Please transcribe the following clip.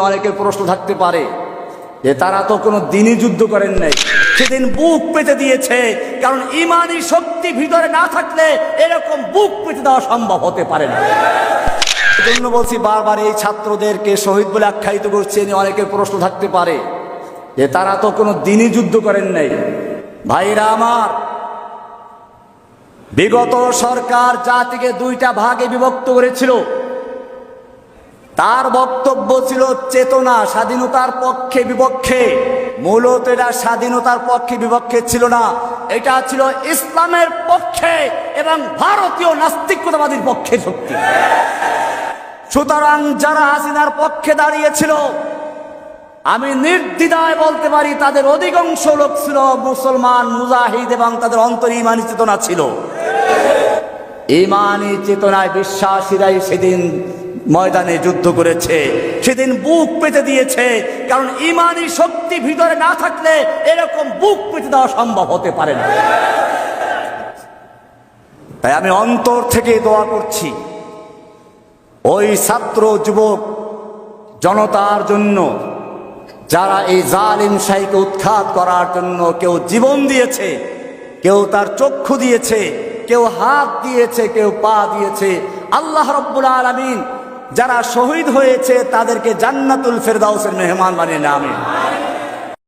অনেকের প্রশ্ন থাকতে পারে যে তারা তো কোনো দিনই যুদ্ধ করেন নাই, সেদিন বুক পেতে দিয়েছে, কারণ ইমানি শক্তি ভিতরে না থাকলে এরকম বুক পেতে দেওয়া সম্ভব হতে পারে না। এজন্য বলছি বারবার এই ছাত্রদেরকে শহীদ বলে আখ্যায়িত করছে, অনেকের প্রশ্ন থাকতে পারে যে তারা তো কোনো দিনই যুদ্ধ করেন নাই। ভাইরা আমার, বিগত সরকার জাতিকে দুইটা ভাগে বিভক্ত করেছিল। তার বক্তব্য ছিল চেতনা স্বাধীনতার পক্ষে বিপক্ষে। মূলত এটা স্বাধীনতার পক্ষে বিপক্ষে ছিল না, এটা ছিল ইসলামের পক্ষে এবং ভারতীয় নাস্তিকতাবাদীর পক্ষে শক্তি। সুতরাং যারা হাসিনার পক্ষে দাঁড়িয়েছিল, আমি নির্দ্বিধায় বলতে পারি তাদের অধিকাংশ লোক ছিল মুসলমান মুজাহিদ এবং তাদের অন্তরে ইমানি চেতনা ছিল। ইমানি চেতনায় বিশ্বাসীরাই সেদিন ময়দানে যুদ্ধ করেছে, সেদিন বুক পেতে দিয়েছে, কারণ ইমানি শক্তি ভিতরে না থাকলে এরকম বুক পেতে দেওয়া সম্ভব হতে পারে না। তাই আমি অন্তর থেকে দোয়া করছি ওই ছাত্র যুবক জনতার জন্য, যারা এই জালিম শাহীকে উৎখাত করার জন্য কেউ জীবন দিয়েছে, কেউ তার চক্ষু দিয়েছে, কেউ হাত দিয়েছে, কেউ পা দিয়েছে। আল্লাহ রাব্বুল আলামিন যারা শহীদ হয়েছে তাদেরকে জান্নাতুল ফেরদাউসের মেহমান বানিয়ে নেন, আমিন।